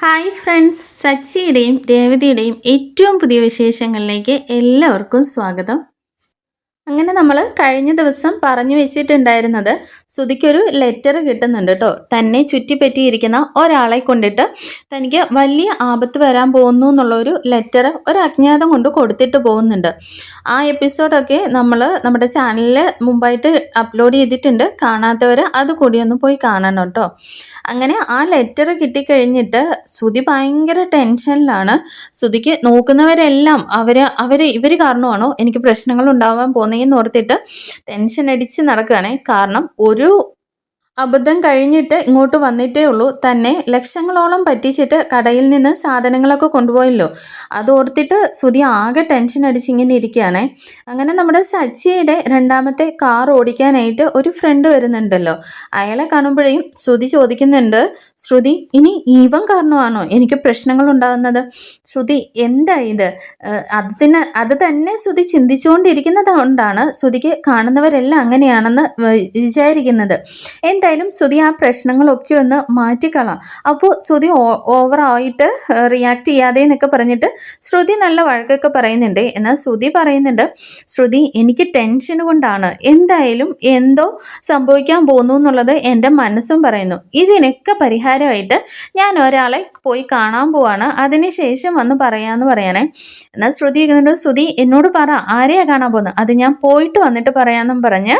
Hi friends, സച്ചിയുടെയും രേവതിയുടെയും ഏറ്റവും പുതിയ വിശേഷങ്ങളിലേക്ക് എല്ലാവർക്കും സ്വാഗതം. അങ്ങനെ നമ്മൾ കഴിഞ്ഞ ദിവസം പറഞ്ഞു വെച്ചിട്ടുണ്ടായിരുന്നത് ശ്രുതിക്കൊരു ലെറ്റർ കിട്ടുന്നുണ്ട് കേട്ടോ. തന്നെ ചുറ്റിപ്പറ്റിയിരിക്കുന്ന ഒരാളെ കൊണ്ടിട്ട് തനിക്ക് വലിയ ആപത്ത് വരാൻ പോകുന്നു എന്നുള്ളൊരു ലെറ്റർ ഒരു അജ്ഞാതം കൊണ്ട് കൊടുത്തിട്ട് പോകുന്നുണ്ട്. ആ എപ്പിസോഡൊക്കെ നമ്മൾ നമ്മുടെ ചാനലിൽ മുമ്പായിട്ട് അപ്ലോഡ് ചെയ്തിട്ടുണ്ട്. കാണാത്തവർ അത് കൂടി ഒന്ന് പോയി കാണണം കേട്ടോ. അങ്ങനെ ആ ലെറ്റർ കിട്ടിക്കഴിഞ്ഞിട്ട് ശ്രുതി ഭയങ്കര ടെൻഷനിലാണ്. ശ്രുതിക്ക് നോക്കുന്നവരെല്ലാം ഇവർ കാരണമാണോ എനിക്ക് പ്രശ്നങ്ങൾ ഉണ്ടാവാൻ പോകുന്നതെന്ന് ഓർത്തിട്ട് ടെൻഷൻ അടിച്ച് നടക്കുകയാണ്. കാരണം ഒരു അബദ്ധം കഴിഞ്ഞിട്ട് ഇങ്ങോട്ട് വന്നിട്ടേ ഉള്ളൂ. തന്നെ ലക്ഷങ്ങളോളം പറ്റിച്ചിട്ട് കടയിൽ നിന്ന് സാധനങ്ങളൊക്കെ കൊണ്ടുപോയല്ലോ. അത് ഓർത്തിട്ട് ശ്രുതി ആകെ ടെൻഷൻ അടിച്ചിങ്ങനെ ഇരിക്കുകയാണേ. അങ്ങനെ നമ്മുടെ സച്ചിയുടെ രണ്ടാമത്തെ കാർ ഓടിക്കാനായിട്ട് ഒരു ഫ്രണ്ട് വരുന്നുണ്ടല്ലോ. അയാളെ കാണുമ്പോഴേയും ശ്രുതി ചോദിക്കുന്നുണ്ട്, ശ്രുതി ഇനി ഈവൻ കാരണമാണോ എനിക്ക് പ്രശ്നങ്ങൾ ഉണ്ടാകുന്നത്? ശ്രുതി എന്താ ഇത്? അത് തന്നെ ശ്രുതി ചിന്തിച്ചുകൊണ്ടിരിക്കുന്നത് കൊണ്ടാണ് ശ്രുതിക്ക് കാണുന്നവരെല്ലാം അങ്ങനെയാണെന്ന് വിചാരിക്കുന്നത്. എന്തായാലും ശ്രുതി ആ പ്രശ്നങ്ങളൊക്കെ ഒന്ന് മാറ്റിക്കളാം. അപ്പോൾ ശ്രുതി ഓവറായിട്ട് റിയാക്ട് ചെയ്യാതെ എന്നൊക്കെ പറഞ്ഞിട്ട് ശ്രുതി നല്ല വഴക്കൊക്കെ പറയുന്നുണ്ട്. എന്നാൽ ശ്രുതി പറയുന്നുണ്ട്, ശ്രുതി എനിക്ക് ടെൻഷൻ കൊണ്ടാണ്, എന്തായാലും എന്തോ സംഭവിക്കാൻ പോകുന്നു എന്നുള്ളത് എൻ്റെ മനസ്സും പറയുന്നു. ഇതിനൊക്കെ പരിഹാരമായിട്ട് ഞാൻ ഒരാളെ പോയി കാണാൻ പോവാണ്, അതിനുശേഷം വന്ന് പറയാമെന്ന് പറയണേ. എന്നാൽ ശ്രുതി ഇരിക്കുന്നുണ്ട്, ശ്രുതി എന്നോട് പറ, ആരെയാ കാണാൻ പോകുന്നത്? അത് ഞാൻ പോയിട്ട് വന്നിട്ട് പറയാമെന്നും പറഞ്ഞ്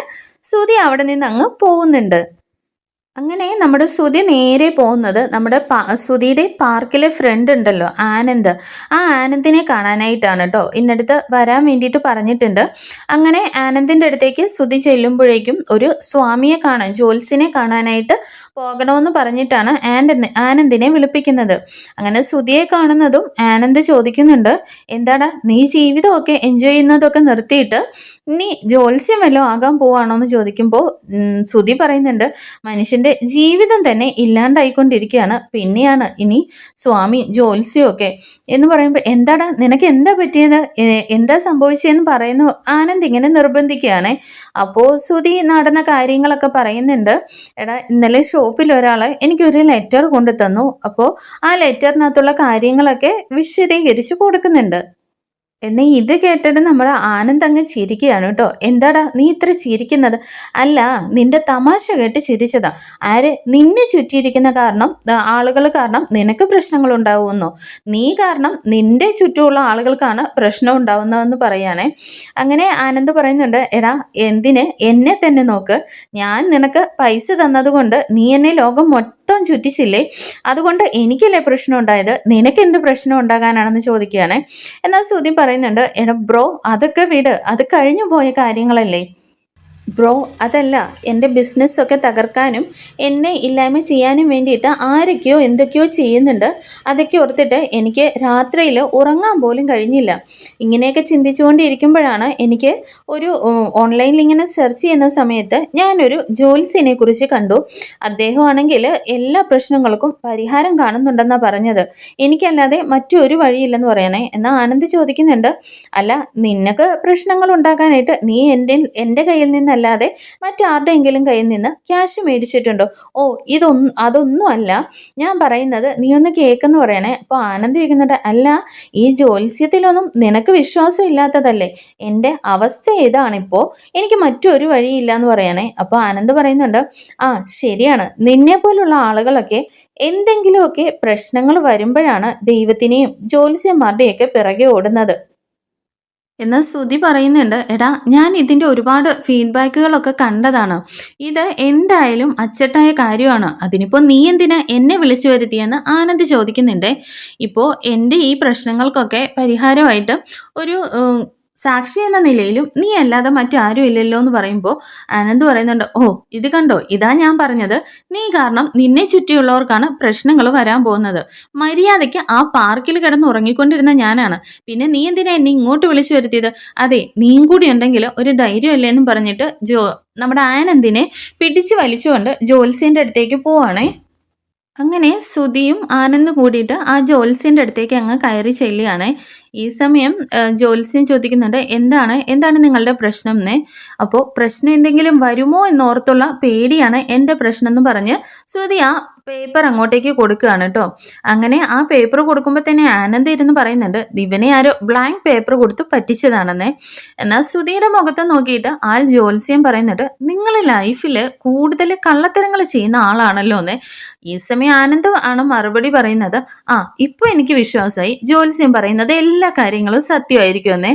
ശ്രുതി അവിടെ നിന്ന് അങ്ങ് പോകുന്നുണ്ട്. അങ്ങനെ നമ്മുടെ ശ്രുതി നേരെ പോകുന്നത് നമ്മുടെ ശ്രുതിയുടെ പാർക്കിലെ ഫ്രണ്ട് ഉണ്ടല്ലോ ആനന്ദ്, ആ ആനന്ദിനെ കാണാനായിട്ടാണ് കേട്ടോ. ഇന്നടുത്ത് വരാൻ വേണ്ടിയിട്ട് പറഞ്ഞിട്ടുണ്ട്. അങ്ങനെ ആനന്ദിൻ്റെ അടുത്തേക്ക് ശ്രുതി ചെല്ലുമ്പോഴേക്കും ഒരു സ്വാമിയെ കാണാൻ, ജ്യോത്സ്യനെ കാണാനായിട്ട് പോകണമെന്ന് പറഞ്ഞിട്ടാണ് ആനന്ദിനെ വിളിപ്പിക്കുന്നത്. അങ്ങനെ ശ്രുതിയെ കാണുന്നതും ആനന്ദ് ചോദിക്കുന്നുണ്ട്, എന്താടാ നീ ജീവിതമൊക്കെ എൻജോയ് ചെയ്യുന്നതൊക്കെ നിർത്തിയിട്ട് നീ ജ്യോത്സ്യം വല്ലതും ആകാൻ പോവാണോ എന്ന് ചോദിക്കുമ്പോൾ ശ്രുതി പറയുന്നുണ്ട്, മനുഷ്യൻ്റെ ജീവിതം തന്നെ ഇല്ലാണ്ടായിക്കൊണ്ടിരിക്കുകയാണ്, പിന്നെയാണ് ഇനി സ്വാമി ജ്യോത്സ്യമൊക്കെ എന്ന് പറയുമ്പോൾ എന്താടാ നിനക്ക് എന്താ പറ്റിയത്, എന്താ സംഭവിച്ചതെന്ന് പറയുന്നു ആനന്ദ് ഇങ്ങനെ നിർബന്ധിക്കുകയാണ്. അപ്പോൾ ശ്രുതി നടന്ന കാര്യങ്ങളൊക്കെ പറയുന്നുണ്ട്. എടാ ഇന്നലെ ഷോപ്പിൽ ഒരാൾ എനിക്കൊരു ലെറ്റർ കൊണ്ടു തന്നു. അപ്പോൾ ആ ലെറ്ററിനകത്തുള്ള കാര്യങ്ങളൊക്കെ വിശദീകരിച്ച് കൊടുക്കുന്നുണ്ട്. എന്നാൽ ഇത് കേട്ടിട്ട് നമ്മുടെ ആനന്ദ് അങ്ങ് ചിരിക്കുകയാണ് കേട്ടോ. എന്താടാ നീ ഇത്ര ചിരിക്കുന്നത്? അല്ല, നിന്റെ തമാശ കേട്ട് ചിരിച്ചതാ. ആര്? നിന്നെ ചുറ്റിയിരിക്കുന്ന ആളുകൾ കാരണം നിനക്ക് പ്രശ്നങ്ങൾ ഉണ്ടാവുമെന്നോ? നീ കാരണം നിന്റെ ചുറ്റുമുള്ള ആളുകൾക്കാണ് പ്രശ്നം ഉണ്ടാവുന്നതെന്ന് പറയാനേ. അങ്ങനെ ആനന്ദ് പറയുന്നുണ്ട്, എടാ എന്തിന് എന്നെ തന്നെ നോക്ക്, ഞാൻ നിനക്ക് പൈസ തന്നതുകൊണ്ട് നീ എന്നെ ലോകം മൊത്തം ചുറ്റിച്ചില്ലേ, അതുകൊണ്ട് എനിക്കല്ലേ പ്രശ്നം ഉണ്ടായത്, നിനക്ക് എന്ത് പ്രശ്നം ഉണ്ടാകാനാണെന്ന് ചോദിക്കുകയാണ്. എന്നാൽ ശ്രുതി പറയുന്നുണ്ട്, എടാ ബ്രോ അതൊക്കെ വിട്, അത് കഴിഞ്ഞു പോയ കാര്യങ്ങളല്ലേ ബ്രോ. അതല്ല, എൻ്റെ ബിസിനസ്സൊക്കെ തകർക്കാനും എന്നെ ഇല്ലായ്മ ചെയ്യാനും വേണ്ടിയിട്ട് ആരൊക്കെയോ എന്തൊക്കെയോ ചെയ്യുന്നുണ്ട്. അതൊക്കെ ഓർത്തിട്ട് എനിക്ക് രാത്രിയിൽ ഉറങ്ങാൻ പോലും കഴിഞ്ഞില്ല. ഇങ്ങനെയൊക്കെ ചിന്തിച്ചുകൊണ്ടിരിക്കുമ്പോഴാണ് എനിക്ക് ഒരു ഓൺലൈനിൽ ഇങ്ങനെ സെർച്ച് ചെയ്യുന്ന സമയത്ത് ഞാനൊരു ജ്യോത്സ്യനെ കുറിച്ച് കണ്ടു. അദ്ദേഹമാണെങ്കിൽ എല്ലാ പ്രശ്നങ്ങൾക്കും പരിഹാരം കാണുന്നുണ്ടെന്നാണ് പറഞ്ഞത്. എനിക്കല്ലാതെ മറ്റൊരു വഴിയില്ലെന്ന് പറയണേ. എന്നാൽ ആനന്ദ് ചോദിക്കുന്നുണ്ട്, അല്ല നിനക്ക് പ്രശ്നങ്ങൾ ഉണ്ടാക്കാനായിട്ട് നീ എൻ്റെ കയ്യിൽ നിന്നല്ലാതെ മറ്റാരുടെയെങ്കിലും കയ്യിൽ നിന്ന് ക്യാഷ് മേടിച്ചിട്ടുണ്ടോ? ഓ അതൊന്നും അല്ല ഞാൻ പറയുന്നത്, നീ ഒന്ന് കേൾക്കെന്ന് പറയണേ. അപ്പോൾ ആനന്ദ് ചോദിക്കുന്നുണ്ട്, അല്ല ഈ ജ്യോത്സ്യത്തിലൊന്നും നിനക്ക് വിശ്വാസം ഇല്ലാത്തതല്ലേ? എൻ്റെ അവസ്ഥ ഇതാണിപ്പോൾ, എനിക്ക് മറ്റൊരു വഴിയില്ല എന്ന് പറയണേ. അപ്പോൾ ആനന്ദ് പറയുന്നുണ്ട്, ആ ശരിയാണ്, നിന്നെ പോലുള്ള ആളുകളൊക്കെ എന്തെങ്കിലുമൊക്കെ പ്രശ്നങ്ങൾ വരുമ്പോഴാണ് ദൈവത്തിനെയും ജ്യോത്സ്യന്മാരുടെയൊക്കെ പിറകെ ഓടുന്നത്. എന്നാൽ ശ്രുതി പറയുന്നുണ്ട്, എടാ ഞാൻ ഇതിൻ്റെ ഒരുപാട് ഫീഡ്ബാക്കുകളൊക്കെ കണ്ടതാണ്, ഇത് എന്തായാലും അച്ചട്ടായ കാര്യമാണ്, അതിനിപ്പോൾ നീ എന്തിനാ എന്നെ വിളിച്ചു വരുത്തിയെന്ന് ആനന്ദ് ചോദിക്കുന്നുണ്ട്. ഇപ്പോൾ എൻ്റെ ഈ പ്രശ്നങ്ങൾക്കൊക്കെ പരിഹാരമായിട്ട് ഒരു സാക്ഷി എന്ന നിലയിലും നീ അല്ലാതെ മറ്റാരും ഇല്ലല്ലോ എന്ന് പറയുമ്പോൾ ആനന്ദ് പറയുന്നുണ്ട്, ഓ ഇത് കണ്ടോ, ഇതാ ഞാൻ പറഞ്ഞത്, നീ കാരണം നിന്നെ ചുറ്റിയുള്ളവർക്കാണ് പ്രശ്നങ്ങൾ വരാൻ പോകുന്നത്. മര്യാദയ്ക്ക് ആ പാർക്കിൽ കിടന്ന് ഉറങ്ങിക്കൊണ്ടിരുന്ന ഞാനാണ്, പിന്നെ നീ എന്തിനാ എന്നെ ഇങ്ങോട്ട് വിളിച്ചു വരുത്തിയത്? അതെ നീയും കൂടി ഉണ്ടെങ്കിൽ ഒരു ധൈര്യമല്ലേ എന്നും പറഞ്ഞിട്ട് നമ്മുടെ ആനന്ദിനെ പിടിച്ച് വലിച്ചുകൊണ്ട് ജ്യോത്സ്യൻ്റെ അടുത്തേക്ക് പോവാണേ. അങ്ങനെ ശ്രുതിയും ആനന്ദ് കൂടിയിട്ട് ആ ജ്യോത്സ്യൻ്റെ അടുത്തേക്ക് അങ്ങ് കയറി ചെല്ലുകയാണ്. ഈ സമയം ജ്യോത്സ്യൻ ചോദിക്കുന്നുണ്ട്, എന്താണ് എന്താണ് നിങ്ങളുടെ പ്രശ്നം എന്നേ. അപ്പോൾ പ്രശ്നം എന്തെങ്കിലും വരുമോ എന്നോർത്തുള്ള പേടിയാണ് എൻ്റെ പ്രശ്നം എന്ന് പറഞ്ഞ് ശ്രുതി ആ പേപ്പർ അങ്ങോട്ടേക്ക് കൊടുക്കുകയാണ് കേട്ടോ. അങ്ങനെ ആ പേപ്പർ കൊടുക്കുമ്പോൾ തന്നെ ആനന്ദ് ഇരുന്ന് പറയുന്നുണ്ട്, ഇവനെ ആരോ ബ്ലാങ്ക് പേപ്പർ കൊടുത്ത് പറ്റിച്ചതാണെന്നേ. എന്നാൽ ശ്രുതിയുടെ മുഖത്ത് നോക്കിയിട്ട് ആൾ ജ്യോത്സ്യം പറയുന്നുണ്ട്, നിങ്ങൾ ലൈഫിൽ കൂടുതൽ കള്ളത്തരങ്ങൾ ചെയ്യുന്ന ആളാണല്ലോ എന്നേ. ഈ സമയം ആനന്ദ് ആണ് മറുപടി പറയുന്നത്, ആ ഇപ്പൊ എനിക്ക് വിശ്വാസമായി, ജ്യോത്സ്യം പറയുന്നത് എല്ലാ കാര്യങ്ങളും സത്യമായിരിക്കും എന്നേ.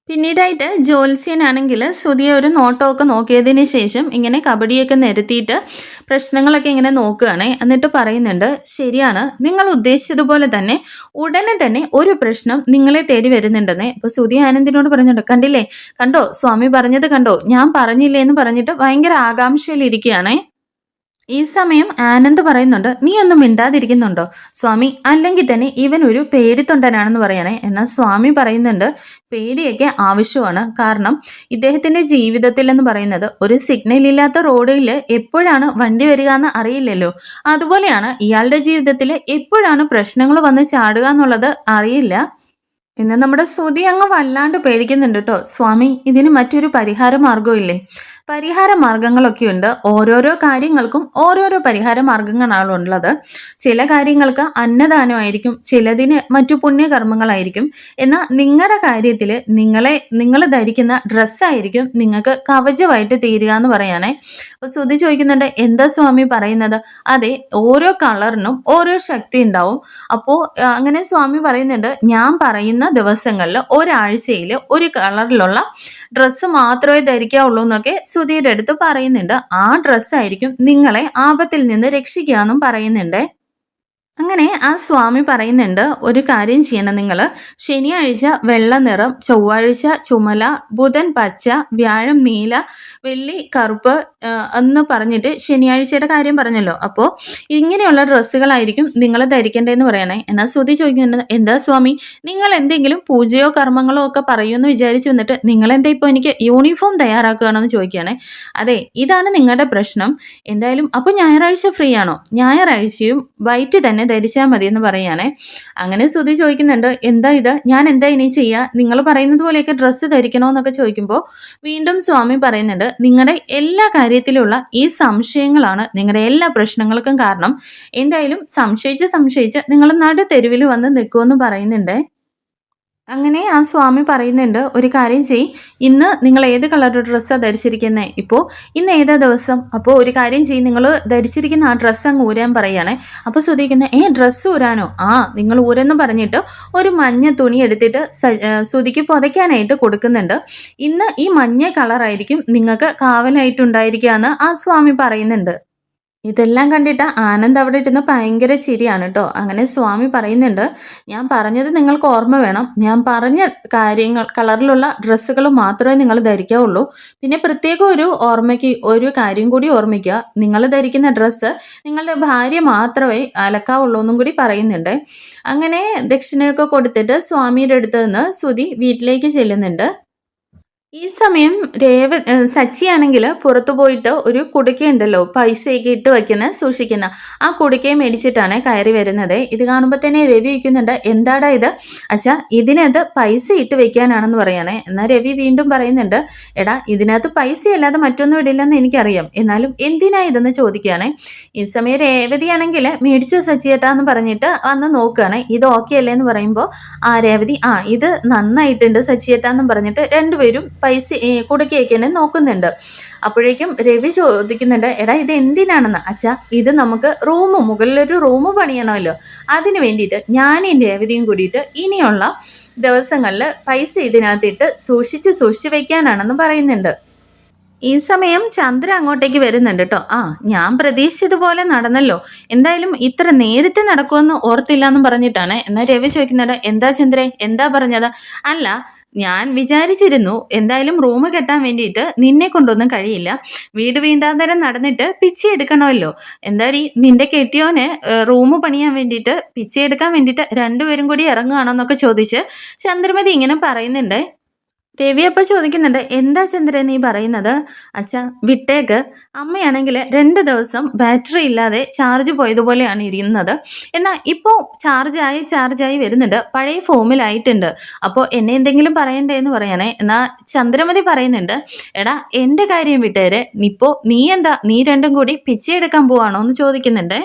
പിന്നീടായിട്ട് ജ്യോത്സ്യനാണെങ്കിൽ ശ്രുതിയെ ഒരു നോട്ടമൊക്കെ നോക്കിയതിന് ശേഷം ഇങ്ങനെ കബഡിയൊക്കെ നിരത്തിയിട്ട് പ്രശ്നങ്ങളൊക്കെ ഇങ്ങനെ നോക്കുകയാണേ. എന്നിട്ട് പറയുന്നുണ്ട്, ശരിയാണ്, നിങ്ങൾ ഉദ്ദേശിച്ചതുപോലെ തന്നെ ഉടനെ തന്നെ ഒരു പ്രശ്നം നിങ്ങളെ തേടി വരുന്നുണ്ടെന്നേ. ഇപ്പോൾ ശ്രുതി ആനന്ദിനോട് പറയുന്നുണ്ട്, കണ്ടില്ലേ, കണ്ടോ സ്വാമി പറഞ്ഞത് കണ്ടോ, ഞാൻ പറഞ്ഞില്ലേ എന്ന് പറഞ്ഞിട്ട് ഭയങ്കര ആകാംക്ഷയിലിരിക്കുകയാണേ. ഈ സമയം ആനന്ദ് പറയുന്നുണ്ട്, നീ ഒന്നും മിണ്ടാതിരിക്കുന്നുണ്ടോ സ്വാമി, അല്ലെങ്കിൽ തന്നെ ഇവൻ ഒരു പേടിത്തൊണ്ടനാണെന്ന് പറയണേ. എന്നാൽ സ്വാമി പറയുന്നുണ്ട്, പേടിയൊക്കെ ആവശ്യമാണ്, കാരണം ഇദ്ദേഹത്തിന്റെ ജീവിതത്തിൽ എന്ന് പറയുന്നത് ഒരു സിഗ്നൽ ഇല്ലാത്ത റോഡിൽ എപ്പോഴാണ് വണ്ടി വരിക എന്ന് അറിയില്ലല്ലോ. അതുപോലെയാണ് ഇയാളുടെ ജീവിതത്തിൽ എപ്പോഴാണ് പ്രശ്നങ്ങൾ വന്ന് ചാടുക എന്നുള്ളത് അറിയില്ല. ഇന്ന് നമ്മുടെ ശ്രുതി അങ്ങ് വല്ലാണ്ട് പേടിക്കുന്നുണ്ട് കേട്ടോ. സ്വാമി, ഇതിന് മറ്റൊരു പരിഹാര മാർഗമില്ലേ? പരിഹാര മാർഗങ്ങളൊക്കെ ഉണ്ട്. ഓരോരോ കാര്യങ്ങൾക്കും ഓരോരോ പരിഹാര മാർഗങ്ങളാണുള്ളത്. ചില കാര്യങ്ങൾക്ക് അന്നദാനമായിരിക്കും, ചിലതിന് മറ്റു പുണ്യകർമ്മങ്ങളായിരിക്കും. എന്നാൽ നിങ്ങളുടെ കാര്യത്തിൽ നിങ്ങൾ ധരിക്കുന്ന ഡ്രസ്സായിരിക്കും നിങ്ങൾക്ക് കവചമായിട്ട് തീരുക എന്ന് പറയാനേ. അപ്പോൾ ശ്രുതി ചോദിക്കുന്നുണ്ട്, എന്താ സ്വാമി പറയുന്നത്? അതെ, ഓരോ കളറിനും ഓരോ ശക്തി ഉണ്ടാവും. അപ്പോൾ അങ്ങനെ സ്വാമി പറയുന്നുണ്ട്, ഞാൻ പറയുന്ന ദിവസങ്ങളിൽ ഒരാഴ്ചയിൽ ഒരു കളറിലുള്ള ഡ്രസ്സ് മാത്രമേ ധരിക്കാവുള്ളൂ എന്നൊക്കെ ശ്രുതിയുടെ അടുത്ത് പറയുന്നുണ്ട്. ആ ഡ്രസ്സായിരിക്കും നിങ്ങളെ ആപത്തിൽ നിന്ന് രക്ഷിക്കുക എന്നും പറയുന്നുണ്ട്. അങ്ങനെ ആ സ്വാമി പറയുന്നുണ്ട്, ഒരു കാര്യം ചെയ്യണം നിങ്ങൾ, ശനിയാഴ്ച വെള്ള നിറം, ചൊവ്വാഴ്ച ചുമല, ബുധൻ പച്ച, വ്യാഴം നീല, വെള്ളി കറുപ്പ് എന്ന് പറഞ്ഞിട്ട് ശനിയാഴ്ചയുടെ കാര്യം പറഞ്ഞല്ലോ. അപ്പോൾ ഇങ്ങനെയുള്ള ഡ്രസ്സുകളായിരിക്കും നിങ്ങൾ ധരിക്കേണ്ടതെന്ന് പറയണേ. എന്നാൽ ശ്രുതി ചോദിക്കുന്നുണ്ട്, എന്താ സ്വാമി, നിങ്ങൾ എന്തെങ്കിലും പൂജയോ കർമ്മങ്ങളോ ഒക്കെ പറയുമെന്ന് വിചാരിച്ചു വന്നിട്ട് നിങ്ങൾ എന്താ ഇപ്പോൾ എനിക്ക് യൂണിഫോം തയ്യാറാക്കുകയാണെന്ന് ചോദിക്കുകയാണേ. അതെ, ഇതാണ് നിങ്ങളുടെ പ്രശ്നം. എന്തായാലും അപ്പോൾ ഞായറാഴ്ച ഫ്രീ ആണോ? ഞായറാഴ്ചയും വൈറ്റ് തന്നെ ധരിച്ചാൽ മതി എന്ന് പറയുകയാണേ. അങ്ങനെ ശ്രുതി ചോദിക്കുന്നുണ്ട്, എന്താ ഇത്, ഞാൻ എന്താ ഇനി ചെയ്യുക, നിങ്ങൾ പറയുന്നത് പോലെയൊക്കെ ഡ്രസ്സ് ധരിക്കണമെന്നൊക്കെ ചോദിക്കുമ്പോൾ വീണ്ടും സ്വാമി പറയുന്നുണ്ട്, നിങ്ങളുടെ എല്ലാ കാര്യത്തിലുള്ള ഈ സംശയങ്ങളാണ് നിങ്ങളുടെ എല്ലാ പ്രശ്നങ്ങൾക്കും കാരണം. എന്തായാലും സംശയിച്ച് നിങ്ങൾ നടുതെരുവിൽ വന്ന് നിൽക്കുമെന്ന് പറയുന്നുണ്ട്. അങ്ങനെ ആ സ്വാമി പറയുന്നുണ്ട്, ഒരു കാര്യം ചെയ്, ഇന്ന് നിങ്ങൾ ഏത് കളർ ഡ്രസ്സാണ് ധരിച്ചിരിക്കുന്നത്, ഇപ്പോൾ ഇന്ന് ഏതാ ദിവസം, അപ്പോൾ ഒരു കാര്യം ചെയ്യും, നിങ്ങൾ ധരിച്ചിരിക്കുന്ന ആ ഡ്രസ്സ് അങ്ങ് ഊരാൻ പറയുകയാണ്. അപ്പോൾ ശ്രുതിക്കുന്നത്, ഡ്രസ്സ് ഊരാനോ, നിങ്ങൾ ഊരെന്ന് പറഞ്ഞിട്ട് ഒരു മഞ്ഞ തുണി എടുത്തിട്ട് ശ്രുതിക്ക് പുതയ്ക്കാനായിട്ട് കൊടുക്കുന്നുണ്ട്. ഇന്ന് ഈ മഞ്ഞ കളറായിരിക്കും നിങ്ങൾക്ക് കാവലായിട്ടുണ്ടായിരിക്കുക എന്ന് ആ സ്വാമി പറയുന്നുണ്ട്. ഇതെല്ലാം കണ്ടിട്ട് ആനന്ദ് അവിടെ ഇരുന്ന് ഭയങ്കര ചിരിയാണ് കേട്ടോ. അങ്ങനെ സ്വാമി പറയുന്നുണ്ട്, ഞാൻ പറഞ്ഞത് നിങ്ങൾക്ക് ഓർമ്മ വേണം, ഞാൻ പറഞ്ഞ കാര്യങ്ങൾ കളറിലുള്ള ഡ്രസ്സുകൾ മാത്രമേ നിങ്ങൾ ധരിക്കാവുള്ളൂ. പിന്നെ പ്രത്യേകം ഒരു കാര്യം കൂടി ഓർമ്മിക്കുക, നിങ്ങൾ ധരിക്കുന്ന ഡ്രസ്സ് നിങ്ങളുടെ ഭാര്യ മാത്രമേ അലക്കാവുള്ളൂ എന്നും കൂടി പറയുന്നുണ്ട്. അങ്ങനെ ദക്ഷിണയൊക്കെ കൊടുത്തിട്ട് സ്വാമിയുടെ അടുത്ത് നിന്ന് ശ്രുതി വീട്ടിലേക്ക് ചെല്ലുന്നുണ്ട്. ഈ സമയം സച്ചിയാണെങ്കിൽ പുറത്തു പോയിട്ട് ഒരു കുടുക്കയുണ്ടല്ലോ, പൈസയൊക്കെ ഇട്ട് വയ്ക്കുന്ന സൂക്ഷിക്കുന്ന ആ കുടുക്കയെ മേടിച്ചിട്ടാണ് കയറി വരുന്നത്. ഇത് കാണുമ്പോൾ തന്നെ രവി വയ്ക്കുന്നുണ്ട്, എന്താടാ ഇത്? അച്ഛാ, ഇതിനകത്ത് പൈസ ഇട്ട് വെക്കാനാണെന്ന് പറയണേ. എന്നാൽ രവി വീണ്ടും പറയുന്നുണ്ട്, എടാ ഇതിനകത്ത് പൈസ അല്ലാതെ മറ്റൊന്നും ഇടില്ലെന്ന് എനിക്കറിയാം, എന്നാലും എന്തിനാ ഇതെന്ന് ചോദിക്കുകയാണ്. ഈ സമയം രേവതിയാണെങ്കിൽ മേടിച്ചോ സച്ചിയേട്ടാ എന്ന് പറഞ്ഞിട്ട് വന്ന് നോക്കുകയാണ്. ഇത് ഓക്കെ അല്ലേ എന്ന് പറയുമ്പോൾ രേവതി ഇത് നന്നായിട്ടുണ്ട് സച്ചിയേട്ടാ എന്നും പറഞ്ഞിട്ട് രണ്ടുപേരും പൈസ കുടുക്കിയേക്ക് തന്നെ നോക്കുന്നുണ്ട്. അപ്പോഴേക്കും രവി ചോദിക്കുന്നുണ്ട്, എടാ ഇത് എന്തിനാണെന്ന്? അച്ഛാ, ഇത് നമുക്ക് മുകളിലൊരു റൂം പണിയണമല്ലോ, അതിന് വേണ്ടിയിട്ട് ഞാനും രേവതിയും കൂടിയിട്ട് ഇനിയുള്ള ദിവസങ്ങളിൽ പൈസ ഇതിനകത്തിട്ട് സൂക്ഷിച്ച് വെക്കാനാണെന്ന് പറയുന്നുണ്ട്. ഈ സമയം ചന്ദ്ര അങ്ങോട്ടേക്ക് വരുന്നുണ്ട് കേട്ടോ. ഞാൻ പ്രതീക്ഷിച്ചതുപോലെ നടന്നല്ലോ, എന്തായാലും ഇത്ര നേരത്തെ നടക്കുമെന്ന് ഓർത്തില്ല എന്ന് പറഞ്ഞിട്ടാണ്. എന്നാൽ രവി ചോദിക്കുന്നുണ്ട്, എന്താ ചന്ദ്രേ, എന്താ പറഞ്ഞത്? അല്ല, ഞാൻ വിചാരിച്ചിരുന്നു എന്തായാലും റൂം കെട്ടാൻ വേണ്ടിയിട്ട് നിന്നെ കൊണ്ടൊന്നും കഴിയില്ല, വീട് വീണ്ടാന്തരം നടന്നിട്ട് പിച്ചി എടുക്കണമല്ലോ, എന്തായാലും നിന്റെ കെട്ടിയോന് റൂം പണിയാൻ വേണ്ടിയിട്ട് പിച്ചി എടുക്കാൻ വേണ്ടിയിട്ട് രണ്ടുപേരും കൂടി ഇറങ്ങുകയാണോന്നൊക്കെ ചോദിച്ച് ചന്ദ്രമതി ഇങ്ങനെ പറയുന്നുണ്ട്. രവി അപ്പോൾ ചോദിക്കുന്നുണ്ട്, എന്താ ചന്ദ്രൻ നീ പറയുന്നത്? അച്ഛാ വിട്ടേക്ക്, അമ്മയാണെങ്കിൽ 2 ദിവസം ബാറ്ററി ഇല്ലാതെ ചാർജ് പോയതുപോലെയാണ് ഇരുന്നത്. എന്നാൽ ഇപ്പോൾ ചാർജായി വരുന്നുണ്ട്, പഴയ ഫോമിലായിട്ടുണ്ട്. അപ്പോൾ എന്നെ എന്തെങ്കിലും പറയണ്ടേ എന്ന് പറയണേ. എന്നാൽ ചന്ദ്രമതി പറയുന്നുണ്ട്, എടാ എൻ്റെ കാര്യം വിട്ടേരെ, ഇപ്പോൾ നീ രണ്ടും കൂടി പിച്ചയെടുക്കാൻ പോവാണോ എന്ന് ചോദിക്കുന്നുണ്ട്.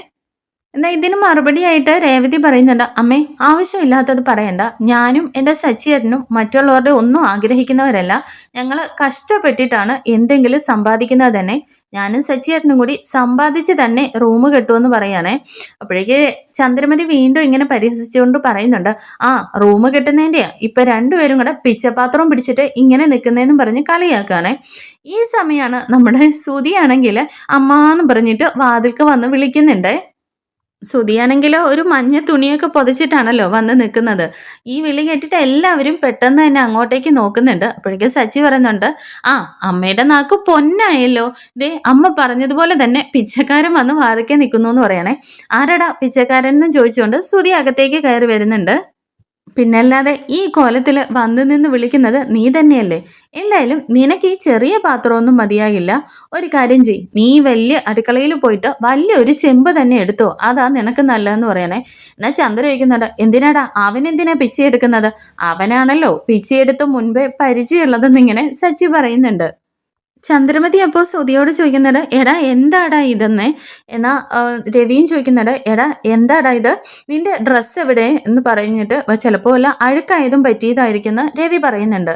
എന്നാൽ ഇതിന് മറുപടിയായിട്ട് രേവതി പറയുന്നുണ്ട്, അമ്മേ ആവശ്യമില്ലാത്തത് പറയണ്ട, ഞാനും എൻ്റെ സച്ചിയേട്ടനും മറ്റുള്ളവരുടെ ഒന്നും ആഗ്രഹിക്കുന്നവരല്ല, ഞങ്ങൾ കഷ്ടപ്പെട്ടിട്ടാണ് എന്തെങ്കിലും സമ്പാദിക്കുന്നത് തന്നെ. ഞാനും സച്ചിയേട്ടനും കൂടി സമ്പാദിച്ച് തന്നെ റൂം കെട്ടുമെന്ന് പറയാനേ. അപ്പോഴേക്ക് ചന്ദ്രമതി വീണ്ടും ഇങ്ങനെ പരിഹസിച്ചുകൊണ്ട് പറയുന്നുണ്ട്, ആ റൂം കെട്ടുന്നതിൻ്റെയാ ഇപ്പം രണ്ടുപേരും കൂടെ പിച്ചപാത്രം പിടിച്ചിട്ട് ഇങ്ങനെ നിൽക്കുന്നതെന്നും പറഞ്ഞ് കളിയാക്കുകയാണേ. ഈ സമയമാണ് നമ്മുടെ സുതിയാണെങ്കിൽ അമ്മാന്ന് പറഞ്ഞിട്ട് വാതിൽക്ക് വന്ന് വിളിക്കുന്നുണ്ട്. സുതിയാണെങ്കിലോ ഒരു മഞ്ഞ തുണിയൊക്കെ പൊതിച്ചിട്ടാണല്ലോ വന്ന് നിൽക്കുന്നത്. ഈ വിളി കേട്ടിട്ട് എല്ലാവരും പെട്ടെന്ന് തന്നെ അങ്ങോട്ടേക്ക് നോക്കുന്നുണ്ട്. അപ്പോഴേക്കും സച്ചി പറയുന്നുണ്ട്, ആ അമ്മയുടെ നാക്ക് പൊന്നായല്ലോ, ദേ അമ്മ പറഞ്ഞതുപോലെ തന്നെ പിച്ചക്കാരൻ വന്ന് വാതിക്കെ നിൽക്കുന്നു എന്ന് പറയണേ. ആരടാ പിച്ചക്കാരൻ എന്ന് ചോദിച്ചുകൊണ്ട് സുതി അകത്തേക്ക് കയറി വരുന്നുണ്ട്. പിന്നല്ലാതെ ഈ കോലത്തിൽ വന്നു നിന്ന് വിളിക്കുന്നത് നീ തന്നെയല്ലേ? എന്തായാലും നിനക്ക് ഈ ചെറിയ പാത്രമൊന്നും മതിയാകില്ല. ഒരു കാര്യം ചെയ്, നീ വലിയ അടുക്കളയിൽ പോയിട്ട് വലിയൊരു ചെമ്പ് തന്നെ എടുത്തോ, അതാ നിനക്ക് നല്ലതെന്ന് പറയണേ. എന്നാൽ ചന്ദ്ര ചോദിക്കുന്നുണ്ട്, എന്തിനാടാ അവനെന്തിനാ പിച്ചയെടുക്കുന്നത്? അവനാണല്ലോ പിച്ചയെടുത്ത് മുൻപേ പരിചയമുള്ളതെന്നിങ്ങനെ സച്ചി പറയുന്നുണ്ട്. ചന്ദ്രമതി അപ്പോൾ സുതിയോട് ചോദിക്കുന്നുണ്ട്, എടാ എന്താടാ ഇതെന്ന്. എന്നാൽ രവിയും ചോദിക്കുന്നുണ്ട്, എടാ എന്താടാ ഇത്, നിന്റെ ഡ്രസ്സ് എവിടെ എന്ന് പറഞ്ഞിട്ട് ചിലപ്പോൾ വല്ല അഴുക്കായതും പറ്റിയതായിരിക്കുമെന്ന് രവി പറയുന്നുണ്ട്.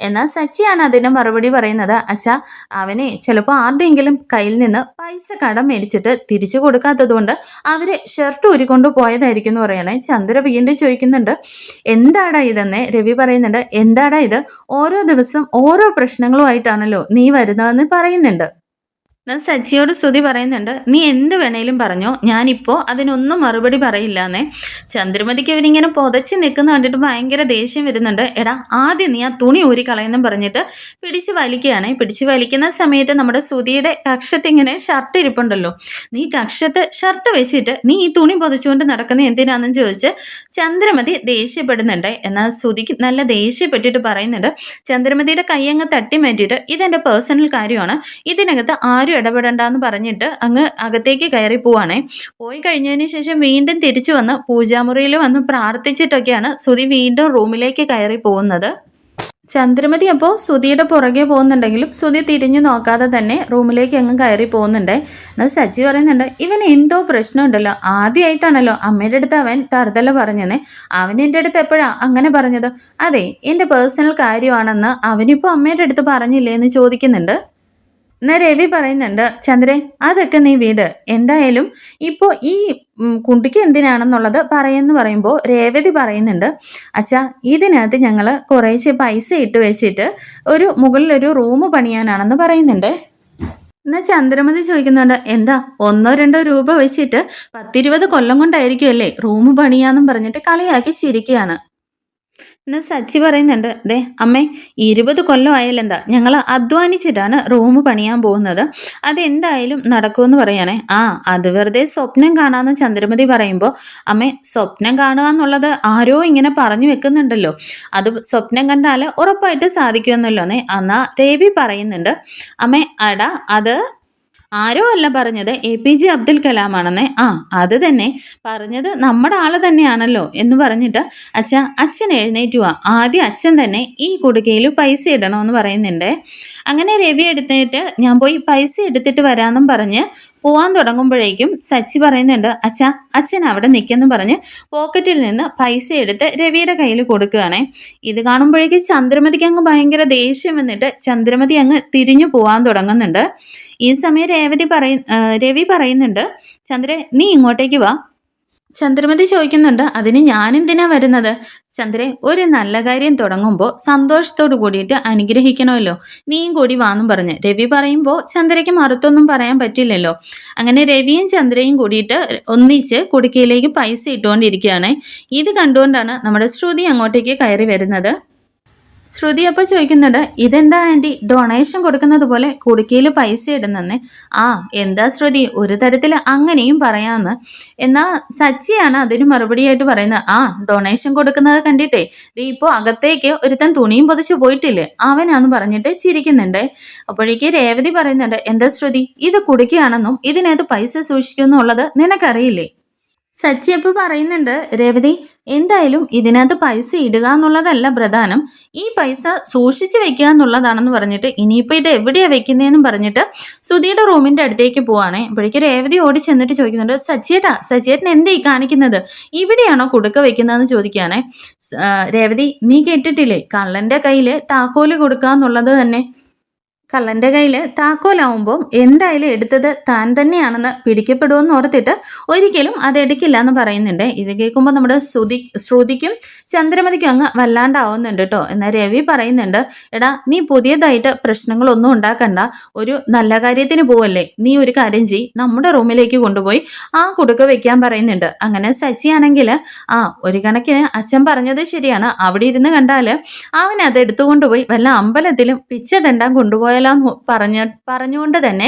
എന്നാൽ സച്ചിയാണ് അതിന് മറുപടി പറയുന്നത്, അച്ഛാ അവനെ ചിലപ്പോൾ ആരുടെയെങ്കിലും കയ്യിൽ നിന്ന് പൈസ കടം മേടിച്ചിട്ട് തിരിച്ചു കൊടുക്കാത്തത് കൊണ്ട് അവര് ഷർട്ട് ഊരിക്കൊണ്ട് പോയതായിരിക്കും എന്ന് പറയണേ. ചന്ദ്ര വീണ്ടും ചോദിക്കുന്നുണ്ട്, എന്താടാ ഇതെന്ന്. രവി പറയുന്നുണ്ട്, എന്താടാ ഇത്, ഓരോ ദിവസം ഓരോ പ്രശ്നങ്ങളുമായിട്ടാണല്ലോ നീ വരുന്നതെന്ന് പറയുന്നുണ്ട്. എന്നാൽ സച്ചിയോട് സ്തുതി പറയുന്നുണ്ട്, നീ എന്ത് വേണേലും പറഞ്ഞോ, ഞാനിപ്പോൾ അതിനൊന്നും മറുപടി പറയില്ലാന്നേ. ചന്ദ്രമതിക്ക് അവനിങ്ങനെ പൊതച്ച് നിൽക്കുന്ന കണ്ടിട്ട് ഭയങ്കര ദേഷ്യം വരുന്നുണ്ട്. എടാ ആദ്യം നീ ആ തുണി ഊരി കളയെന്നും പറഞ്ഞിട്ട് പിടിച്ച് വലിക്കുകയാണ്. പിടിച്ച് വലിക്കുന്ന സമയത്ത് നമ്മുടെ സ്തുതിയുടെ കക്ഷത്ത് ഇങ്ങനെ ഷർട്ട് ഇരിപ്പുണ്ടല്ലോ, നീ കക്ഷത്ത് ഷർട്ട് വെച്ചിട്ട് നീ ഈ തുണി പൊതച്ചുകൊണ്ട് നടക്കുന്ന എന്തിനാണെന്ന് ചോദിച്ച് ചന്ദ്രമതി ദേഷ്യപ്പെടുന്നുണ്ട്. എന്നാൽ സ്തുതിക്ക് നല്ല ദേഷ്യപ്പെട്ടിട്ട് പറയുന്നുണ്ട്, ചന്ദ്രമതിയുടെ കൈയങ്ങ് തട്ടി മാറ്റിയിട്ട് ഇതെൻ്റെ പേഴ്സണൽ കാര്യമാണ്, ഇതിനകത്ത് ആരും ഇടപെടണ്ടെന്ന് പറഞ്ഞിട്ട് അങ്ങ് അകത്തേക്ക് കയറി പോവാണേ. പോയി കഴിഞ്ഞതിന് ശേഷം വീണ്ടും തിരിച്ചു വന്ന് പൂജാമുറിയിൽ വന്ന് പ്രാർത്ഥിച്ചിട്ടൊക്കെയാണ് സുതി വീണ്ടും റൂമിലേക്ക് കയറി പോകുന്നത്. ചന്ദ്രമതി അപ്പോൾ സുതിയുടെ പുറകെ പോകുന്നുണ്ടെങ്കിലും സുതി തിരിഞ്ഞു നോക്കാതെ തന്നെ റൂമിലേക്ക് അങ്ങ് കയറി പോകുന്നുണ്ട്. എന്നാൽ സച്ചി പറയുന്നുണ്ട്, ഇവൻ എന്തോ പ്രശ്നമുണ്ടല്ലോ, ആദ്യമായിട്ടാണല്ലോ അമ്മയുടെ അടുത്ത് അവൻ തറുതല പറഞ്ഞത്. അവൻ എൻ്റെ അടുത്ത് എപ്പോഴാ അങ്ങനെ പറഞ്ഞത്? അതെ എൻ്റെ പേഴ്സണൽ കാര്യമാണെന്ന് അവനിപ്പോൾ അമ്മയുടെ അടുത്ത് പറഞ്ഞില്ലേ എന്ന് ചോദിക്കുന്നുണ്ട്. എന്നാൽ രവി പറയുന്നുണ്ട്, ചന്ദ്രേ അതൊക്കെ നീ വീട്, എന്തായാലും ഇപ്പോൾ ഈ കുണ്ടിക്ക് എന്തിനാണെന്നുള്ളത് പറയുമെന്ന് പറയുമ്പോൾ രേവതി പറയുന്നുണ്ട്, അച്ഛാ ഇതിനകത്ത് ഞങ്ങൾ കുറേശ്ശെ പൈസ ഇട്ട് വെച്ചിട്ട് മുകളിലൊരു റൂം പണിയാനാണെന്ന് പറയുന്നുണ്ട്. എന്നാൽ ചന്ദ്രമതി ചോദിക്കുന്നുണ്ട്, എന്താ 1-2 രൂപ വെച്ചിട്ട് 10-20 കൊല്ലം കൊണ്ടായിരിക്കുമല്ലേ റൂം പണിയാന്നും പറഞ്ഞിട്ട് കളിയാക്കി ചിരിക്കുകയാണ്. എന്നാൽ സച്ചി പറയുന്നുണ്ട്, ദേ അമ്മേ 20 കൊല്ലമായാലെന്താ, ഞങ്ങൾ അധ്വാനിച്ചിട്ടാണ് റൂം പണിയാൻ പോകുന്നത്, അതെന്തായാലും നടക്കുമെന്ന് പറയാനേ. ആ അത് വെറുതെ സ്വപ്നം കാണാമെന്ന് ചന്ദ്രമതി പറയുമ്പോൾ, അമ്മേ സ്വപ്നം കാണുക എന്നുള്ളത് ആരോ ഇങ്ങനെ പറഞ്ഞു വെക്കുന്നുണ്ടല്ലോ, അത് സ്വപ്നം കണ്ടാൽ ഉറപ്പായിട്ട് സാധിക്കുമെന്നല്ലോന്നേ. എന്നാൽ രവി പറയുന്നുണ്ട്, അമ്മേ അടാ അത് ആരോ അല്ല പറഞ്ഞത്, APJ അബ്ദുൽ കലാമാണെന്നേ. ആ അത് തന്നെ പറഞ്ഞത് നമ്മുടെ ആള് തന്നെയാണല്ലോ എന്ന് പറഞ്ഞിട്ട് അച്ഛൻ എഴുന്നേറ്റ് പോവാ, ആദ്യം അച്ഛൻ തന്നെ ഈ കുടുക്കയിൽ പൈസ ഇടണമെന്ന് പറയുന്നുണ്ട്. അങ്ങനെ രവി എടുത്തിട്ട് ഞാൻ പോയി പൈസ എടുത്തിട്ട് വരാമെന്നും പറഞ്ഞ് പോവാൻ തുടങ്ങുമ്പോഴേക്കും സച്ചി പറയുന്നുണ്ട്, അച്ഛൻ അവിടെ നിൽക്കെന്ന് പറഞ്ഞ് പോക്കറ്റിൽ നിന്ന് പൈസ എടുത്ത് രവിയുടെ കയ്യിൽ കൊടുക്കുകയാണേ. ഇത് കാണുമ്പോഴേക്കും ചന്ദ്രമതിക്ക് അങ്ങ് ഭയങ്കര ദേഷ്യം വന്നിട്ട് ചന്ദ്രമതി അങ്ങ് തിരിഞ്ഞു പോവാൻ തുടങ്ങുന്നുണ്ട്. ഈ സമയം രവി പറയുന്നുണ്ട്, ചന്ദ്രേ നീ ഇങ്ങോട്ടേക്ക് വാ. ചന്ദ്രമതി ചോദിക്കുന്നുണ്ട്, അതിന് ഞാനെന്തിനാ വരുന്നത്? ചന്ദ്രേ ഒരു നല്ല കാര്യം തുടങ്ങുമ്പോൾ സന്തോഷത്തോടു കൂടിയിട്ട് അനുഗ്രഹിക്കണമല്ലോ, നീയും കൂടി വാന്നും പറഞ്ഞ് രവി പറയുമ്പോൾ ചന്ദ്രയ്ക്ക് മറുത്തൊന്നും പറയാൻ പറ്റില്ലല്ലോ. അങ്ങനെ രവിയും ചന്ദ്രയും കൂടിയിട്ട് ഒന്നിച്ച് കുടുക്കയിലേക്ക് പൈസ ഇട്ടുകൊണ്ടിരിക്കുകയാണ്. ഇത് കണ്ടുകൊണ്ടാണ് നമ്മുടെ ശ്രുതി അങ്ങോട്ടേക്ക് കയറി വരുന്നത്. ശ്രുതി അപ്പോൾ ചോദിക്കുന്നുണ്ട്, ഇതെന്താ ആൻറ്റി ഡൊണേഷൻ കൊടുക്കുന്നത് പോലെ കുടുക്കിയിൽ പൈസ ഇടുന്നെന്ന്. ആ എന്താ ശ്രുതി, ഒരു തരത്തിൽ അങ്ങനെയും പറയാമെന്ന്. എന്നാൽ സച്ചിയാണ് അതിന് മറുപടിയായിട്ട് പറയുന്നത്, ആ ഡൊണേഷൻ കൊടുക്കുന്നത് കണ്ടിട്ടേ ഇപ്പോൾ അകത്തേക്ക് ഒരുത്തൻ തുണിയും പൊതിച്ച് പോയിട്ടില്ലേ അവനാന്ന് പറഞ്ഞിട്ട് ചിരിക്കുന്നുണ്ട്. അപ്പോഴേക്ക് രേവതി പറയുന്നുണ്ട്, എന്താ ശ്രുതി ഇത് കുടുക്കിയാണെന്നും ഇതിനകത്ത് പൈസ സൂക്ഷിക്കുന്നുള്ളത് നിനക്കറിയില്ലേ? സച്ചി അപ്പോൾ പറയുന്നുണ്ട്, രേവതി എന്തായാലും ഇതിനകത്ത് പൈസ ഇടുക എന്നുള്ളതല്ല പ്രധാനം, ഈ പൈസ സൂക്ഷിച്ച് വെക്കുക എന്നുള്ളതാണെന്ന് പറഞ്ഞിട്ട് ഇനിയിപ്പോൾ ഇത് എവിടെയാണ് വെക്കുന്നതെന്നും പറഞ്ഞിട്ട് സുധിയുടെ റൂമിൻ്റെ അടുത്തേക്ക് പോവാണേ. അപ്പോഴേക്ക് രേവതി ഓടി ചെന്നിട്ട് ചോദിക്കുന്നുണ്ട്, സച്ചിയേട്ടൻ എന്തേ കാണിക്കുന്നത്, ഇവിടെയാണോ കുടുക്ക വെക്കുന്നതെന്ന് ചോദിക്കുകയാണേ. രേവതി നീ കേട്ടിട്ടില്ലേ കള്ളൻ്റെ കയ്യിൽ താക്കോല് കൊടുക്കുക എന്നുള്ളത് തന്നെ. കള്ളൻ്റെ കയ്യിൽ താക്കോലാവുമ്പോൾ എന്തായാലും എടുത്തത് താൻ തന്നെയാണെന്ന് പിടിക്കപ്പെടുമെന്ന് ഓർത്തിട്ട് ഒരിക്കലും അത് എടുക്കില്ല എന്ന് പറയുന്നുണ്ട്. ഇത് കേൾക്കുമ്പോൾ നമ്മുടെ ശ്രുതിക്കും ചന്ദ്രമതിക്കും അങ്ങ് വല്ലാണ്ടാവുന്നുണ്ട് കേട്ടോ. എന്നാൽ രവി പറയുന്നുണ്ട്, എടാ നീ പുതിയതായിട്ട് പ്രശ്നങ്ങളൊന്നും ഉണ്ടാക്കണ്ട, ഒരു നല്ല കാര്യത്തിന് പോവല്ലേ, നീ ഒരു കാര്യം ചെയ്യ്, നമ്മുടെ റൂമിലേക്ക് കൊണ്ടുപോയി ആ കുടുക്ക വെക്കാൻ പറയുന്നുണ്ട്. അങ്ങനെ സച്ചിയാണെങ്കിൽ ഒരു കണക്കിന് അച്ഛൻ പറഞ്ഞത് ശരിയാണ്, അവിടെ ഇരുന്ന് കണ്ടാൽ അവൻ അത് എടുത്തുകൊണ്ടുപോയി വല്ല അമ്പലത്തിലും പിച്ച തെണ്ടാൻ കൊണ്ടുപോയാൽ പറഞ്ഞുകൊണ്ട് തന്നെ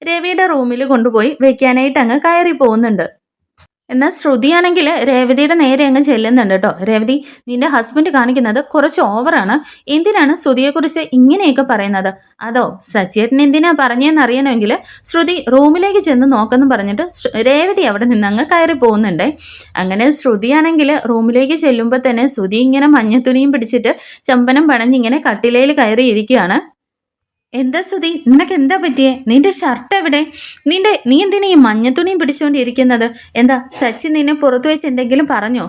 രവിയുടെ റൂമിൽ കൊണ്ടുപോയി വെക്കാനായിട്ട് അങ്ങ് കയറി പോകുന്നുണ്ട്. എന്നാൽ ശ്രുതിയാണെങ്കിൽ രേവതിയുടെ നേരെ അങ്ങ് ചെല്ലുന്നുണ്ട് കേട്ടോ. രേവതി നിന്റെ ഹസ്ബൻഡ് കാണിക്കുന്നത് കുറച്ച് ഓവറാണ്, എന്തിനാണ് ശ്രുതിയെക്കുറിച്ച് ഇങ്ങനെയൊക്കെ പറയുന്നത്? അതോ സച്ചിയേട്ടൻ എന്തിനാ പറഞ്ഞതെന്ന് അറിയണമെങ്കിൽ ശ്രുതി റൂമിലേക്ക് ചെന്ന് നോക്കെന്ന് പറഞ്ഞിട്ട് രേവതി അവിടെ നിന്ന് അങ്ങ് കയറി പോകുന്നുണ്ട്. അങ്ങനെ ശ്രുതിയാണെങ്കിൽ റൂമിലേക്ക് ചെല്ലുമ്പോൾ തന്നെ ശ്രുതി ഇങ്ങനെ മഞ്ഞത്തുണിയും പിടിച്ചിട്ട് ചമ്പനം പണഞ്ഞിങ്ങനെ കട്ടിലയിൽ കയറി ഇരിക്കുകയാണ്. എന്താ സുധി, നിനക്ക് എന്താ പറ്റിയേ? നിന്റെ ഷർട്ട് എവിടെ? നീ എന്തിനാ ഈ മഞ്ഞത്തുണിയും പിടിച്ചുകൊണ്ടിരിക്കുന്നത്? എന്താ സച്ചി നിന്നെ പുറത്തു വെച്ച് എന്തെങ്കിലും പറഞ്ഞോ?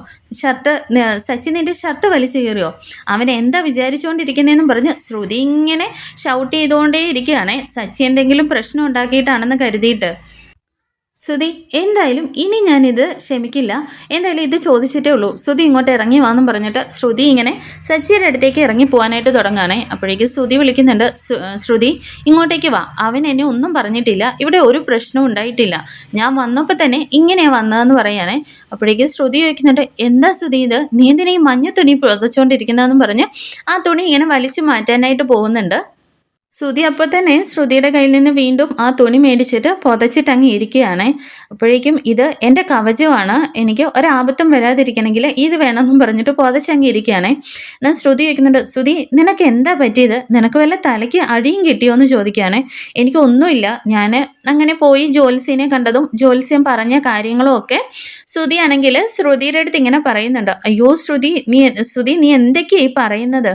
സച്ചി നിന്റെ ഷർട്ട് വലിച്ചു കീറിയോ? അവൻ എന്താ വിചാരിച്ചുകൊണ്ടിരിക്കുന്നതെന്നും പറഞ്ഞ് ശ്രുതി ഇങ്ങനെ ഷൗട്ട് ചെയ്തുകൊണ്ടേ ഇരിക്കുകയാണേ, സച്ചി എന്തെങ്കിലും പ്രശ്നം ഉണ്ടാക്കിയിട്ടാണെന്ന് കരുതിയിട്ട്. സുധി എന്തായാലും ഇനി ഞാനിത് ക്ഷമിക്കില്ല, എന്തായാലും ഇത് ചോദിച്ചിട്ടേ ഉള്ളൂ, ശ്രുതി ഇങ്ങോട്ട് ഇറങ്ങി വാന്നും പറഞ്ഞിട്ട് ശ്രുതി ഇങ്ങനെ സച്ചിയുടെ അടുത്തേക്ക് ഇറങ്ങി പോകാനായിട്ട് തുടങ്ങാണേ. അപ്പോഴേക്ക് ശ്രുതി വിളിക്കുന്നുണ്ട്, ശ്രുതി ഇങ്ങോട്ടേക്ക് വാ, അവൻ എന്നെ ഒന്നും പറഞ്ഞിട്ടില്ല, ഇവിടെ ഒരു പ്രശ്നവും ഉണ്ടായിട്ടില്ല, ഞാൻ വന്നപ്പോൾ തന്നെ ഇങ്ങനെയാണ് വന്നതെന്ന് പറയാനേ. അപ്പോഴേക്ക് ശ്രുതി ചോദിക്കുന്നുണ്ട്, എന്താ ശ്രുതി ഇത്, നീ എന്തിനാ ഈ മഞ്ഞ തുണി പുതച്ചുകൊണ്ടിരിക്കുന്നതെന്ന് പറഞ്ഞ് ആ തുണി ഇങ്ങനെ വലിച്ചു മാറ്റാനായിട്ട് പോകുന്നുണ്ട്. ശ്രുതി അപ്പോൾ തന്നെ ശ്രുതിയുടെ കയ്യിൽ നിന്ന് വീണ്ടും ആ തുണി മേടിച്ചിട്ട് പുതച്ചിട്ടങ്ങ് ഇരിക്കുകയാണ്. അപ്പോഴേക്കും ഇത് എൻ്റെ കവചമാണ്, എനിക്ക് ഒരാപത്തും വരാതിരിക്കണമെങ്കിൽ ഇത് വേണമെന്നും പറഞ്ഞിട്ട് പുതച്ചങ്ങ് ഇരിക്കുകയാണ്. എന്നാൽ ശ്രുതി ചോദിക്കുന്നുണ്ട്, ശ്രുതി നിനക്ക് എന്താ പറ്റിയത്, നിനക്ക് വല്ല തലയ്ക്ക് അടിയും കിട്ടിയോ എന്ന് ചോദിക്കുകയാണ്. എനിക്കൊന്നുമില്ല, ഞാൻ അങ്ങനെ പോയി ജ്യോത്സ്യനെ കണ്ടതും ജ്യോത്സ്യം പറഞ്ഞ കാര്യങ്ങളും ഒക്കെ ശ്രുതിയാണെങ്കിൽ ശ്രുതിയുടെ അടുത്ത് ഇങ്ങനെ പറയുന്നുണ്ട്. അയ്യോ ശ്രുതി നീ എന്തൊക്കെയായി പറയുന്നത്,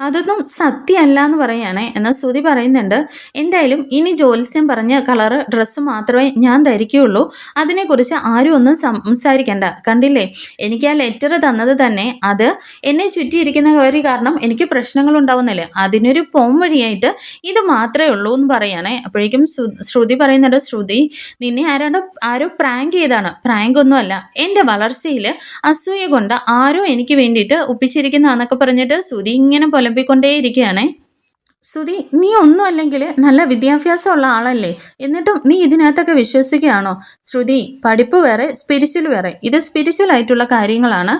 അതൊന്നും സത്യമല്ല എന്ന് പറയുകയാണേ. എന്നാൽ ശ്രുതി പറയുന്നുണ്ട്, എന്തായാലും ഇനി ജ്യോത്സ്യം പറഞ്ഞ കളറ് ഡ്രസ്സ് മാത്രമേ ഞാൻ ധരിക്കുകയുള്ളൂ, അതിനെക്കുറിച്ച് ആരും ഒന്നും സംസാരിക്കണ്ട. കണ്ടില്ലേ, എനിക്ക് ആ ലെറ്റർ തന്നത് തന്നെ അത് എന്നെ ചുറ്റിയിരിക്കുന്ന ഒരു കാരണം എനിക്ക് പ്രശ്നങ്ങൾ ഉണ്ടാവുന്നില്ലേ, അതിനൊരു വഴിയായിട്ട് ഇത് മാത്രമേ ഉള്ളൂ എന്ന് പറയുകയാണേ. അപ്പോഴേക്കും ശ്രുതി പറയുന്നുണ്ട്, ശ്രുതി നിന്നെ ആരോ പ്രാങ്ക് ചെയ്താണ്. പ്രാങ്ക് ഒന്നുമല്ല, എൻ്റെ വളർച്ചയിൽ അസൂയ കൊണ്ട് ആരോ എനിക്ക് വേണ്ടിയിട്ട് ഒപ്പിച്ചിരിക്കുന്നതെന്നൊക്കെ പറഞ്ഞിട്ട് ശ്രുതി ഇങ്ങനെ ിക്കൊണ്ടേയിരിക്കുകയാണേ. ശ്രുതി നീ ഒന്നും അല്ലെങ്കിൽ നല്ല വിദ്യാഭ്യാസമുള്ള ആളല്ലേ, എന്നിട്ടും നീ ഇതിനകത്തൊക്കെ വിശ്വസിക്കുകയാണോ? ശ്രുതി പഠിപ്പ് വേറെ സ്പിരിച്വൽ വേറെ, ഇത് സ്പിരിച്വൽ ആയിട്ടുള്ള കാര്യങ്ങളാണ്,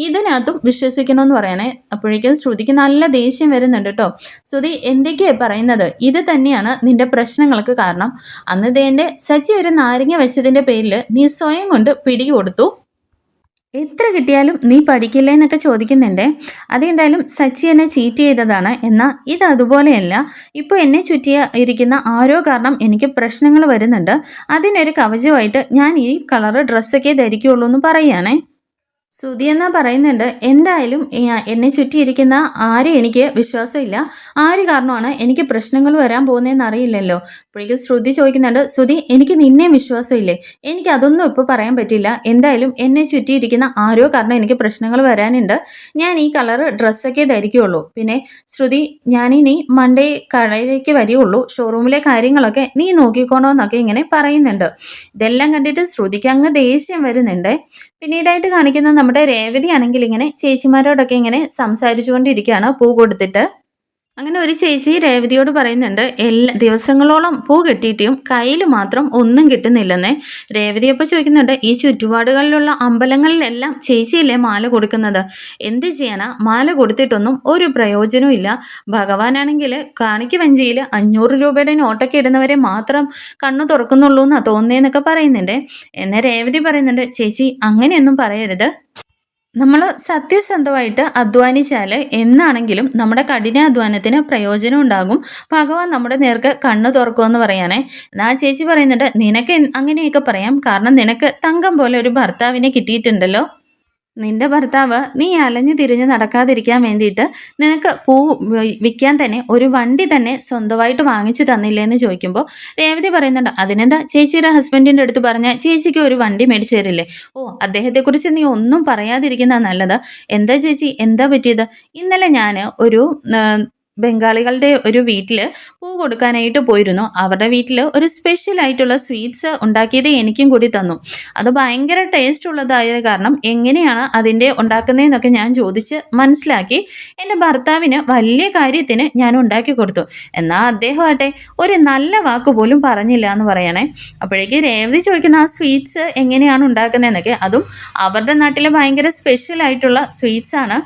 ഇതിനകത്തും വിശ്വസിക്കണമെന്ന് പറയണേ. അപ്പോഴേക്കും ശ്രുതിക്ക് നല്ല ദേഷ്യം വരുന്നുണ്ട് കേട്ടോ. ശ്രുതി എന്തൊക്കെയാണ് പറയുന്നത്, ഇത് തന്നെയാണ് നിന്റെ പ്രശ്നങ്ങൾക്ക് കാരണം. അന്ന് ദേൻ്റെ സച്ചി ഒരു നാരങ്ങ വെച്ചതിൻ്റെ പേരിൽ നീ സ്വയം കൊണ്ട് പിടികൊടുത്തു, എത്ര കിട്ടിയാലും നീ പഠിക്കില്ലേ എന്നൊക്കെ ചോദിക്കുന്നുണ്ട്. അതെന്തായാലും സച്ചി എന്നെ ചീറ്റ് ചെയ്തതാണ്, എന്നാൽ ഇത് അതുപോലെയല്ല, ഇപ്പോൾ എന്നെ ഇരിക്കുന്ന ആരോ കാരണം എനിക്ക് പ്രശ്നങ്ങൾ വരുന്നുണ്ട്, അതിനൊരു കവചമായിട്ട് ഞാൻ ഈ കളറ് ഡ്രസ്സൊക്കെ ധരിക്കുകയുള്ളൂ എന്ന് പറയുകയാണേ. ശ്രുതി എന്നാ പറയുന്നുണ്ട്, എന്തായാലും എന്നെ ചുറ്റിയിരിക്കുന്ന ആരും എനിക്ക് വിശ്വാസമില്ല, ആര് കാരണമാണ് എനിക്ക് പ്രശ്നങ്ങൾ വരാൻ പോകുന്നതെന്ന് അറിയില്ലല്ലോ. അപ്പോഴേക്കും ശ്രുതി ചോദിക്കുന്നുണ്ട്, ശ്രുതി എനിക്ക് നിന്നെ വിശ്വാസമില്ലേ? എനിക്ക് അതൊന്നും ഇപ്പോൾ പറയാൻ പറ്റില്ല, എന്തായാലും എന്നെ ചുറ്റിയിരിക്കുന്ന ആരോ കാരണം എനിക്ക് പ്രശ്നങ്ങൾ വരാനുണ്ട്, ഞാൻ ഈ കളറ് ഡ്രസ്സൊക്കെ ധരിക്കുകയുള്ളൂ. പിന്നെ ശ്രുതി ഞാനിനി മൺഡേ കടയിലേക്ക് വരികയുള്ളൂ, ഷോറൂമിലെ കാര്യങ്ങളൊക്കെ നീ നോക്കിക്കോണോന്നൊക്കെ ഇങ്ങനെ പറയുന്നുണ്ട്. ഇതെല്ലാം കണ്ടിട്ട് ശ്രുതിക്ക് അങ്ങ് ദേഷ്യം വരുന്നുണ്ട്. പിന്നീടായിട്ട് കാണിക്കുന്ന നമ്മുടെ രേവതി ആണെങ്കിൽ ഇങ്ങനെ ചേച്ചിമാരോടൊക്കെ ഇങ്ങനെ സംസാരിച്ചുകൊണ്ടിരിക്കുകയാണ് പൂ കൊടുത്തിട്ട്. അങ്ങനെ ഒരു ചേച്ചി രേവതിയോട് പറയുന്നുണ്ട്, എല്ലാ ദിവസങ്ങളോളം പൂ കെട്ടിയിട്ടും കയ്യിൽ മാത്രം ഒന്നും കിട്ടുന്നില്ലെന്നേ. രേവതി അപ്പോൾ ചോദിക്കുന്നുണ്ട്, ഈ ചുറ്റുപാടുകളിലുള്ള അമ്പലങ്ങളിലെല്ലാം ചേച്ചിയല്ലേ മാല കൊടുക്കുന്നത്? എന്ത് ചെയ്യാനാ, മാല കൊടുത്തിട്ടൊന്നും ഒരു പ്രയോജനവും ഇല്ല. ഭഗവാനാണെങ്കിൽ കാണിക്ക് വഞ്ചിയിൽ 500 രൂപയുടെ നോട്ടൊക്കെ ഇടുന്നവരെ മാത്രം കണ്ണു തുറക്കുന്നുള്ളൂ എന്നാ തോന്നുന്നതെന്നൊക്കെ പറയുന്നുണ്ട്. എന്നാൽ രേവതി പറയുന്നുണ്ട്, ചേച്ചി അങ്ങനെയൊന്നും പറയരുത്. നമ്മൾ സത്യസന്ധമായിട്ട് അധ്വാനിച്ചാൽ എന്നാണെങ്കിലും നമ്മുടെ കഠിനാധ്വാനത്തിന് പ്രയോജനം ഉണ്ടാകും. ഭഗവാൻ നമ്മുടെ നേർക്ക് കണ്ണ് തുറക്കുമെന്ന് പറയാനേ. എന്നാ ചേച്ചി പറയുന്നുണ്ട്, നിനക്ക് അങ്ങനെയൊക്കെ പറയാം, കാരണം നിനക്ക് തങ്കം പോലെ ഒരു ഭർത്താവിനെ കിട്ടിയിട്ടുണ്ടല്ലോ. നിന്റെ ഭർത്താവ് നീ അലഞ്ഞു തിരിഞ്ഞ് നടക്കാതിരിക്കാൻ വേണ്ടിയിട്ട് നിനക്ക് പൂ വിൽക്കാൻ തന്നെ ഒരു വണ്ടി തന്നെ സ്വന്തമായിട്ട് വാങ്ങിച്ചു തന്നില്ലേ ചോദിക്കുമ്പോൾ രേവതി പറയുന്നുണ്ട്, അതിനെന്താ, ചേച്ചിയുടെ ഹസ്ബൻഡിൻ്റെ അടുത്ത് പറഞ്ഞാൽ ചേച്ചിക്ക് ഒരു വണ്ടി മേടിച്ചു തരില്ലേ? ഓ, അദ്ദേഹത്തെക്കുറിച്ച് നീ ഒന്നും പറയാതിരിക്കുന്ന നല്ലത്. എന്താ ചേച്ചി, എന്താ പറ്റിയത്? ഇന്നലെ ഞാൻ ഒരു ബംഗാളികളുടെ ഒരു വീട്ടിൽ പൂ കൊടുക്കാനായിട്ട് പോയിരുന്നു. അവരുടെ വീട്ടിൽ ഒരു സ്പെഷ്യൽ ആയിട്ടുള്ള സ്വീറ്റ്സ് ഉണ്ടാക്കിയത് എനിക്കും കൂടി തന്നു. അത് ഭയങ്കര ടേസ്റ്റ് ഉള്ളതായ കാരണം എങ്ങനെയാണ് അതിൻ്റെ ഉണ്ടാക്കുന്നതെന്നൊക്കെ ഞാൻ ചോദിച്ച് മനസ്സിലാക്കി എൻ്റെ ഭർത്താവിന് വലിയ കാര്യത്തിന് ഞാൻ ഉണ്ടാക്കി കൊടുത്തു. എന്നാൽ അദ്ദേഹമാട്ടെ ഒരു നല്ല വാക്ക് പോലും പറഞ്ഞില്ല എന്ന് പറയണേ. അപ്പോഴേക്ക് രേവതി ചോദിക്കുന്ന, ആ സ്വീറ്റ്സ് എങ്ങനെയാണ് ഉണ്ടാക്കുന്നതെന്നൊക്കെ, അതും അവരുടെ നാട്ടിലെ ഭയങ്കര സ്പെഷ്യൽ ആയിട്ടുള്ള സ്വീറ്റ്സ് ആണ്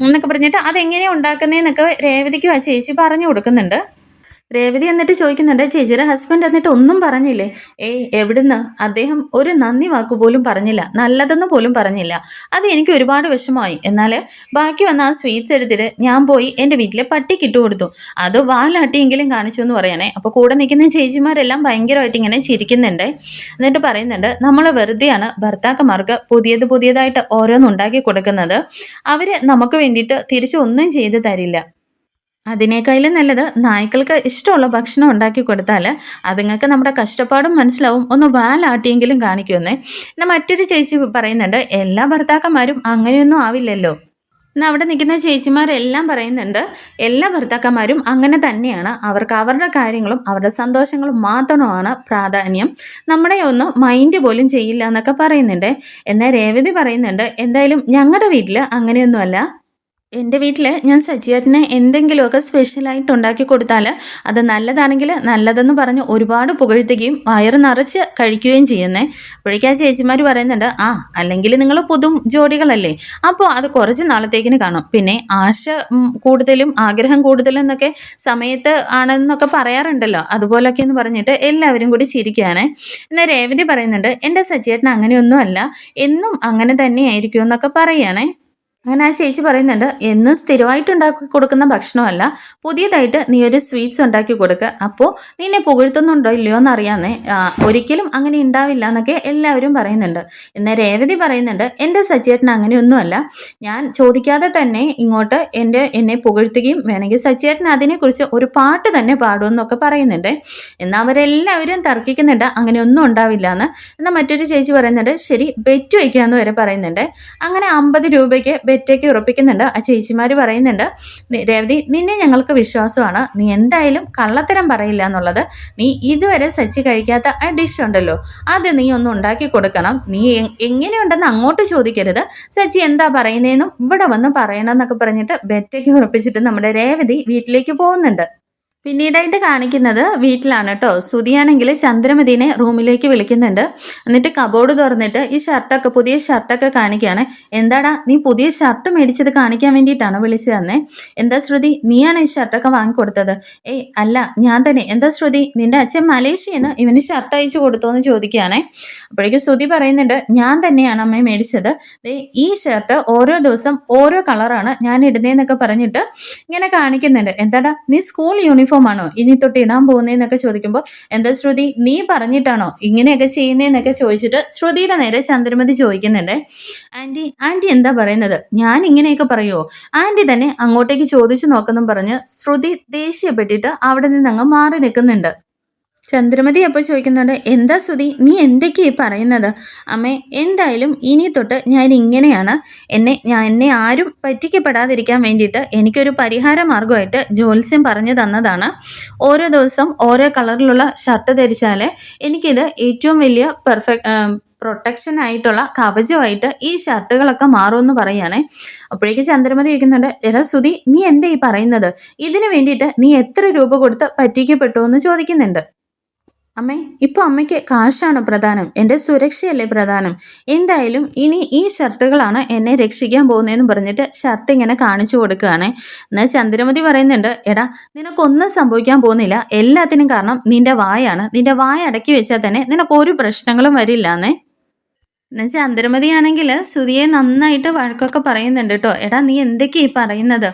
എന്നൊക്കെ പറഞ്ഞിട്ട് അതെങ്ങനെയാണ് ഉണ്ടാക്കുന്നതെന്നൊക്കെ രേവതിക്ക് ആ ചേച്ചി പറഞ്ഞു കൊടുക്കുന്നുണ്ട്. രേവതി എന്നിട്ട് ചോദിക്കുന്നുണ്ട്, ചേച്ചിയുടെ ഹസ്ബൻഡ് എന്നിട്ട് ഒന്നും പറഞ്ഞില്ലേ? എവിടുന്ന്? അദ്ദേഹം ഒരു നന്ദി വാക്കുപോലും പറഞ്ഞില്ല, നല്ലതെന്ന് പോലും പറഞ്ഞില്ല. അത് എനിക്ക് ഒരുപാട് വിഷമമായി. എന്നാൽ ബാക്കി വന്ന ആ സ്വീറ്റ്സ് എടുത്തിട്ട് ഞാൻ പോയി എൻ്റെ വീട്ടിലെ പട്ടിക്ക് ഇട്ട് കൊടുത്തു. അത് വാലാട്ടിയെങ്കിലും കാണിച്ചു എന്ന് പറയണേ. അപ്പോൾ കൂടെ നിൽക്കുന്ന ചേച്ചിമാരെല്ലാം ഭയങ്കരമായിട്ട് ഇങ്ങനെ ചിരിക്കുന്നുണ്ട്. എന്നിട്ട് പറയുന്നുണ്ട്, നമ്മൾ വെറുതെയാണ് ഭർത്താക്കന്മാർക്ക് പുതിയതായിട്ട് ഓരോന്നുണ്ടാക്കി കൊടുക്കുന്നത്. അവർ നമുക്ക് വേണ്ടിയിട്ട് തിരിച്ചൊന്നും ചെയ്തു തരില്ല. അതിനേക്കാളും നല്ലത് നായ്ക്കൾക്ക് ഇഷ്ടമുള്ള ഭക്ഷണം ഉണ്ടാക്കി കൊടുത്താൽ അതുങ്ങൾക്ക് നമ്മുടെ കഷ്ടപ്പാടും മനസ്സിലാവും, ഒന്ന് വാലാട്ടിയെങ്കിലും കാണിക്കുമെന്നേ. എന്നാൽ മറ്റൊരു ചേച്ചി പറയുന്നുണ്ട്, എല്ലാ ഭർത്താക്കന്മാരും അങ്ങനെയൊന്നും ആവില്ലല്ലോ. എന്നാൽ അവിടെ നിൽക്കുന്ന ചേച്ചിമാരെല്ലാം പറയുന്നുണ്ട്, എല്ലാ ഭർത്താക്കന്മാരും അങ്ങനെ തന്നെയാണ്, അവർക്ക് അവരുടെ കാര്യങ്ങളും അവരുടെ സന്തോഷങ്ങളും മാത്രമാണ് പ്രാധാന്യം, നമ്മുടെ ഒന്ന് മൈൻഡ് പോലും ചെയ്യില്ല എന്നൊക്കെ പറയുന്നുണ്ട്. എന്നാൽ രേവതി പറയുന്നുണ്ട്, എന്തായാലും ഞങ്ങളുടെ വീട്ടിൽ അങ്ങനെയൊന്നുമല്ല. എൻ്റെ വീട്ടിൽ ഞാൻ സച്ചിയേട്ടന് എന്തെങ്കിലുമൊക്കെ സ്പെഷ്യലായിട്ട് ഉണ്ടാക്കി കൊടുത്താൽ അത് നല്ലതാണെങ്കിൽ നല്ലതെന്ന് പറഞ്ഞ് ഒരുപാട് പുകഴ്ത്തുകയും വയറ് നിറച്ച് കഴിക്കുകയും ചെയ്യുന്നേ. അപ്പോഴേക്കും ആ ചേച്ചിമാർ പറയുന്നുണ്ട്, അല്ലെങ്കിൽ നിങ്ങൾ പുതു ജോഡികളല്ലേ, അപ്പോൾ അത് കുറച്ച് നാളത്തേക്കിന് കാണും, പിന്നെ ആശ കൂടുതലും ആഗ്രഹം കൂടുതലും എന്നൊക്കെ സമയത്ത് ആണെന്നൊക്കെ പറയാറുണ്ടല്ലോ, അതുപോലൊക്കെ എന്ന് പറഞ്ഞിട്ട് എല്ലാവരും കൂടി ചിരിക്കുകയാണ്. എന്നാൽ രേവതി പറയുന്നുണ്ട്, എൻ്റെ സച്ചിയേട്ടൻ അങ്ങനെയൊന്നും അല്ല, എന്നും അങ്ങനെ തന്നെയായിരിക്കും എന്നൊക്കെ പറയുകയാണേ. അങ്ങനെ ആ ചേച്ചി പറയുന്നുണ്ട്, എന്നും സ്ഥിരമായിട്ട് ഉണ്ടാക്കി കൊടുക്കുന്ന ഭക്ഷണമല്ല, പുതിയതായിട്ട് നീ ഒരു സ്വീറ്റ്സ് ഉണ്ടാക്കി കൊടുക്കുക, അപ്പോൾ നിന്നെ പുകഴ്ത്തുന്നുണ്ടോ ഇല്ലയോ എന്നറിയാന്നേ. ഒരിക്കലും അങ്ങനെ ഉണ്ടാവില്ല എന്നൊക്കെ എല്ലാവരും പറയുന്നുണ്ട്. എന്നാൽ രേവതി പറയുന്നുണ്ട്, എൻ്റെ സച്ചിയേട്ടൻ അങ്ങനെയൊന്നുമല്ല, ഞാൻ ചോദിക്കാതെ തന്നെ ഇങ്ങോട്ട് എന്നെ പുകഴ്ത്തുകയും വേണമെങ്കിൽ സച്ചിയേട്ടൻ അതിനെക്കുറിച്ച് ഒരു പാട്ട് തന്നെ പാടുമെന്നൊക്കെ പറയുന്നുണ്ട്. എന്നാൽ അവരെല്ലാവരും തർക്കിക്കുന്നുണ്ട്, അങ്ങനെയൊന്നും ഉണ്ടാവില്ല എന്ന്. എന്നാൽ മറ്റൊരു ചേച്ചി പറയുന്നുണ്ട്, ശരി ബെറ്റ് വയ്ക്കാമെന്ന് വരെ പറയുന്നുണ്ട്. അങ്ങനെ 50 രൂപയ്ക്ക് ബെറ്റൊക്കെ ഉറപ്പിക്കുന്നുണ്ട്. ആ ചേച്ചിമാർ പറയുന്നുണ്ട്, രേവതി നിന്നെ ഞങ്ങൾക്ക് വിശ്വാസമാണ്, നീ എന്തായാലും കള്ളത്തരം പറയില്ല എന്നുള്ളത്. നീ ഇതുവരെ സച്ചി കഴിക്കാത്ത ആ ഡിഷ് ഉണ്ടല്ലോ, അത് നീ ഒന്ന് ഉണ്ടാക്കി കൊടുക്കണം, നീ എങ്ങനെയുണ്ടെന്ന് അങ്ങോട്ട് ചോദിക്കരുത്, സച്ചി എന്താ പറയുന്നതെന്നും ഇവിടെ വന്ന് പറയണം എന്നൊക്കെ പറഞ്ഞിട്ട് ബെറ്റൊക്കെ ഉറപ്പിച്ചിട്ട് നമ്മുടെ രേവതി വീട്ടിലേക്ക് പോകുന്നുണ്ട്. പിന്നീടായിട്ട് കാണിക്കുന്നത് വീട്ടിലാണ് കേട്ടോ. സുധിയാണെങ്കിൽ ചന്ദ്രമതിനെ റൂമിലേക്ക് വിളിക്കുന്നുണ്ട്. എന്നിട്ട് കബോർഡ് തുറന്നിട്ട് ഈ ഷർട്ടൊക്കെ പുതിയ ഷർട്ടൊക്കെ കാണിക്കുകയാണ്. എന്താടാ നീ പുതിയ ഷർട്ട് മേടിച്ചത് കാണിക്കാൻ വേണ്ടിയിട്ടാണ് വിളിച്ചു തന്നെ? എന്താ ശ്രുതി, നീയാണ് ഈ ഷർട്ടൊക്കെ വാങ്ങിക്കൊടുത്തത്? അല്ല ഞാൻ തന്നെ. എന്താ ശ്രുതി, നിന്റെ അച്ഛൻ മലേഷ്യയിൽ നിന്ന് ഇവന് ഷർട്ട് അയച്ചു കൊടുത്തോ എന്ന് ചോദിക്കുകയാണേ. അപ്പോഴേക്കും ശ്രുതി പറയുന്നുണ്ട്, ഞാൻ തന്നെയാണ് അമ്മ മേടിച്ചത്, ഈ ഷർട്ട് ഓരോ ദിവസം ഓരോ കളറാണ് ഞാൻ ഇടുന്നതെന്നൊക്കെ പറഞ്ഞിട്ട് ഇങ്ങനെ കാണിക്കുന്നുണ്ട്. എന്താടാ നീ സ്കൂൾ യൂണിഫോം ആണോ ഇനി തൊട്ട് ഇടാൻ പോകുന്നതെന്നൊക്കെ ചോദിക്കുമ്പോൾ, എന്താ ശ്രുതി നീ പറഞ്ഞിട്ടാണോ ഇങ്ങനെയൊക്കെ ചെയ്യുന്നതെന്നൊക്കെ ചോദിച്ചിട്ട് ശ്രുതിയുടെ നേരെ ചന്ദ്രമതി ചോദിക്കുന്നുണ്ട്. ആൻറ്റി എന്താ പറയുന്നത്, ഞാൻ ഇങ്ങനെയൊക്കെ പറയുമോ? ആൻറ്റി തന്നെ അങ്ങോട്ടേക്ക് ചോദിച്ചു നോക്കെന്നും പറഞ്ഞ് ശ്രുതി ദേഷ്യപ്പെട്ടിട്ട് അവിടെ നിന്ന് അങ്ങ് മാറി നിൽക്കുന്നുണ്ട്. ചന്ദ്രമതി അപ്പോൾ ചോദിക്കുന്നുണ്ട്, എന്താ ശ്രുതി നീ എന്തൊക്കെയാണ് പറയുന്നത്? അമ്മേ എന്തായാലും ഇനി തൊട്ട് ഞാൻ ഇങ്ങനെയാണ്, എന്നെ ആരും പറ്റിക്കപ്പെടാതിരിക്കാൻ വേണ്ടിയിട്ട് എനിക്കൊരു പരിഹാര മാർഗമായിട്ട് ജ്യോത്സ്യം പറഞ്ഞു തന്നതാണ്. ഓരോ ദിവസം ഓരോ കളറിലുള്ള ഷർട്ട് ധരിച്ചാൽ എനിക്കിത് ഏറ്റവും വലിയ പ്രൊട്ടക്ഷൻ ആയിട്ടുള്ള കവചമായിട്ട് ഈ ഷർട്ടുകളൊക്കെ മാറുമെന്ന് പറയുകയാണേ. അപ്പോഴേക്ക് ചന്ദ്രമതി ചോദിക്കുന്നുണ്ട്, എടാ സുധി, നീ എന്താ ഈ പറയുന്നത്? ഇതിന് വേണ്ടിയിട്ട് നീ എത്ര രൂപ കൊടുത്ത് പറ്റിക്കപ്പെട്ടു എന്ന് ചോദിക്കുന്നുണ്ട്. അമ്മേ, ഇപ്പോൾ അമ്മയ്ക്ക് കാശാണ് പ്രധാനം, എൻ്റെ സുരക്ഷയല്ലേ പ്രധാനം. എന്തായാലും ഇനി ഈ ഷർട്ടുകളാണ് എന്നെ രക്ഷിക്കാൻ പോകുന്നതെന്ന് പറഞ്ഞിട്ട് ഷർട്ട് ഇങ്ങനെ കാണിച്ചു കൊടുക്കുകയാണ്. എന്നാൽ ചന്ദ്രമതി പറയുന്നുണ്ട്, എടാ നിനക്കൊന്നും സംഭവിക്കാൻ പോകുന്നില്ല, എല്ലാത്തിനും കാരണം നിന്റെ വായാണ്. നിന്റെ വായ അടക്കി വെച്ചാൽ തന്നെ നിനക്ക് ഒരു പ്രശ്നങ്ങളും വരില്ല എന്നേ. എന്നാൽ ചന്ദ്രമതിയാണെങ്കിൽ സുധിയെ നന്നായിട്ട് വഴക്കൊക്കെ പറയുന്നുണ്ട് കേട്ടോ. എടാ നീ എന്തൊക്കെയാ ഈ പറയുന്നത്?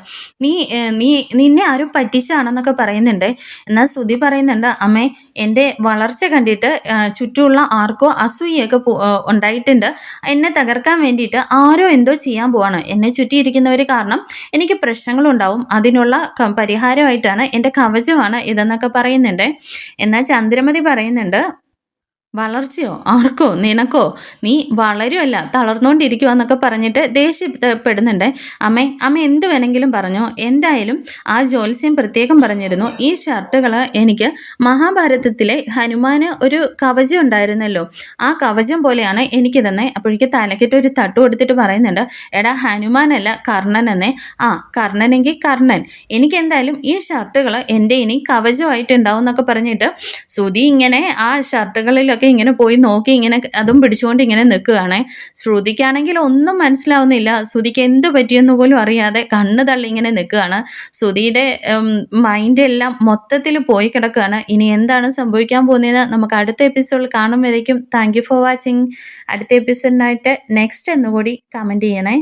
നീ നിന്നെ ആരും പറ്റിച്ചാണെന്നൊക്കെ പറയുന്നുണ്ട്. എന്നാൽ സുധി പറയുന്നുണ്ട്, അമ്മേ എൻ്റെ വളർച്ച കണ്ടിട്ട് ചുറ്റുമുള്ള ആർക്കോ അസൂയൊക്കെ ഉണ്ടായിട്ടുണ്ട്. എന്നെ തകർക്കാൻ വേണ്ടിയിട്ട് ആരോ എന്തോ ചെയ്യാൻ പോവാണ്. എന്നെ ചുറ്റിയിരിക്കുന്നവർ കാരണം എനിക്ക് പ്രശ്നങ്ങളുണ്ടാവും. അതിനുള്ള പരിഹാരമായിട്ടാണ് എൻ്റെ കവചമാണ് ഇതെന്നൊക്കെ പറയുന്നുണ്ട്. എന്നാൽ ചന്ദ്രമതി പറയുന്നുണ്ട്, വളർച്ചയോ? ആർക്കോ? നിനക്കോ? നീ വളരുമല്ല, തളർന്നുകൊണ്ടിരിക്കുക എന്നൊക്കെ പറഞ്ഞിട്ട് ദേഷ്യപ്പെടുന്നുണ്ട്. അമ്മ എന്ത് വേണമെങ്കിലും പറഞ്ഞോ. എന്തായാലും ആ ജ്യോത്സ്യം പ്രത്യേകം പറഞ്ഞിരുന്നു, ഈ ഷർട്ടുകൾ എനിക്ക് മഹാഭാരതത്തിലെ ഹനുമാന് ഒരു കവചം ഉണ്ടായിരുന്നല്ലോ, ആ കവചം പോലെയാണ് എനിക്ക് തന്നെ. അപ്പോഴേക്ക് തലക്കിട്ട് ഒരു തട്ട് കൊടുത്തിട്ട് പറയുന്നുണ്ട്, എടാ ഹനുമാനല്ല കർണൻ എന്നേ. ആ കർണനെങ്കിൽ കർണൻ. എനിക്ക് എന്തായാലും ഈ ഷർട്ടുകൾ എൻ്റെ ഇനി കവചമായിട്ടുണ്ടാവും എന്നൊക്കെ പറഞ്ഞിട്ട് ശ്രുതി ഇങ്ങനെ ആ ഷർട്ടുകളിലൊക്കെ ഇങ്ങനെ പോയി നോക്കി ഇങ്ങനെ അതും പിടിച്ചുകൊണ്ട് ഇങ്ങനെ നിൽക്കുകയാണ്. ശ്രുതിക്കാണെങ്കിൽ ഒന്നും മനസ്സിലാവുന്നില്ല. ശ്രുതിക്ക് എന്ത് പറ്റിയെന്ന് പോലും അറിയാതെ കണ്ണ് തള്ളി ഇങ്ങനെ നിൽക്കുകയാണ്. ശ്രുതിയുടെ മൈൻഡ് എല്ലാം മൊത്തത്തിൽ പോയി കിടക്കുകയാണ്. ഇനി എന്താണ് സംഭവിക്കാൻ പോകുന്നത് നമുക്ക് അടുത്ത എപ്പിസോഡിൽ കാണുമ്പോഴേക്കും താങ്ക് യു ഫോർ വാച്ചിങ്. അടുത്ത എപ്പിസോഡിനായിട്ട് നെക്സ്റ്റ് എന്നുകൂടി കമൻറ്റ് ചെയ്യണേ.